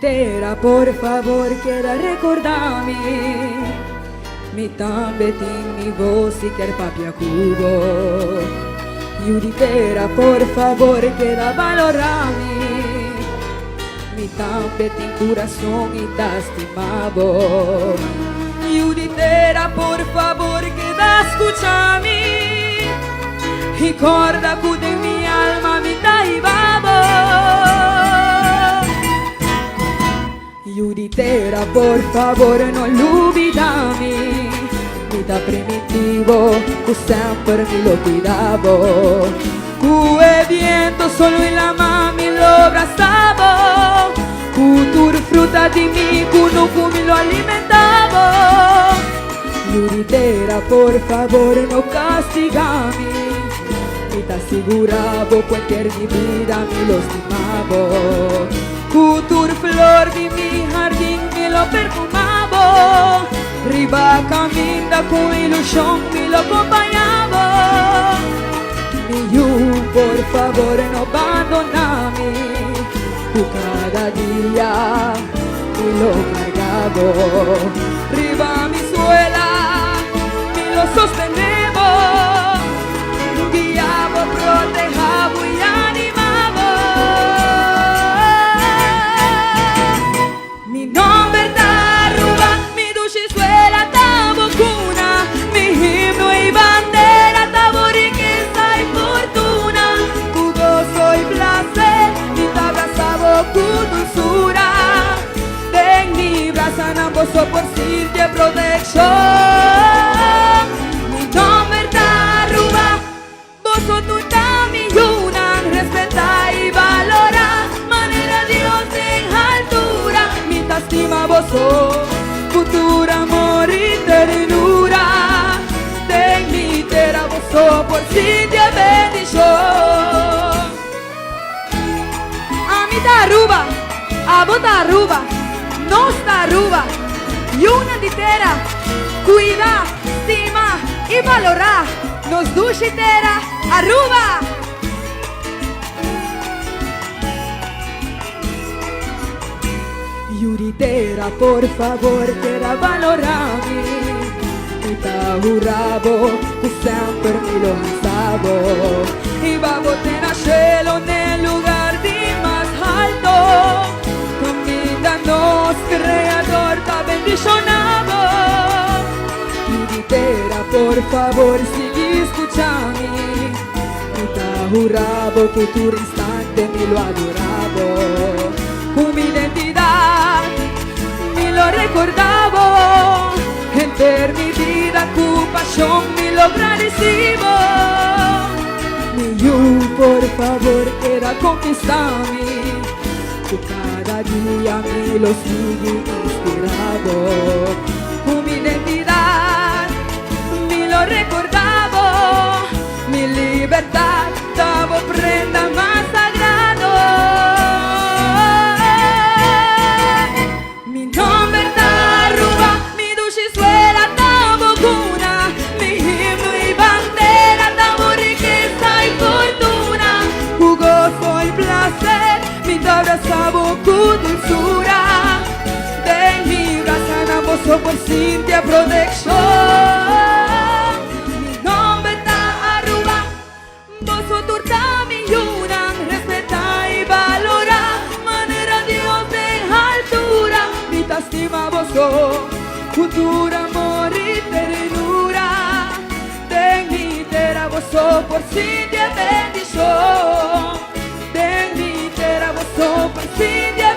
Yuditera, por favor, queda recordarme. Mi tambe tin mi voz y que el papia cubo. Yuditera, por favor, queda valorarme. Mi tambe tin corazón y te estimado. Yuditera, por favor, queda escuchame. Y corda que en mi alma mi taibabo. Yuditera, por favor, no olvidame. Vida primitivo, que siempre me lo cuidaba. Que viento solo en la mami lo abrazaba. Que fruta de mí, que no me lo alimentaba. Yuditera, por favor, no castigame. Me te aseguraba cualquier mi vida me lo estimaba. Que flor de mi jardín me lo perfumaba. Riba camina con ilusión me lo acompañaba. Y yo, por favor, no abandoname. Que cada día me lo cargaba. Riba mi suela me lo sosteneva. Guiaba, protejaba y animaba. Mi nombre está ruba, mi ducha y suela está bocuna. Mi himno y bandera está riqueza y fortuna. Tu gozo y placer, mi te abrazaba con dulzura. Den mi braza en ambos por si te protección. Mi nombre está ruba, vos tu mi yuna. Respeta y valora, manera Dios en altura. Mi te estima vos, futuro amor y ternura. Den mi tera vos por si te bendición. A mi ta ruba, a vos ta ruba, no está ruba. Y una ditera, cuida, estima y valora. Nos duchitera, arruba. Yuditera, por favor, queda valorarme. Y te jurabo que siempre me lo alzaba. Y vamos a nacerlo en el lugar de más alto. Camínanos, creador, te bendicionado. Yuditera, por favor, sigue escuchando. Y te jurabo que tu instante me lo adoraba. Con mi identidad me lo recordaba. Enter mi vida, tu pasión me lo agradecido. Mi yo, por favor, queda conquistarme. Que cada día me lo sigue inspirado. Con mi identidad me lo recordaba. Mi libertad daba prenda más sagrado. Mi nombre está ruba, mi ducha y suela está bocuna. Mi himno y bandera está riqueza y fortuna. Tu gozo y placer, mi te abrazaba con dulzura. Den mi braza en ambos por si te protección. Mi nombre está arruba, vos turta mi yuna. Respeta y valora, manera Dios en altura. Mi te estima vos, futuro amor y ternura. Den mi tera vos por si te bendición. Den mi tera vos por si te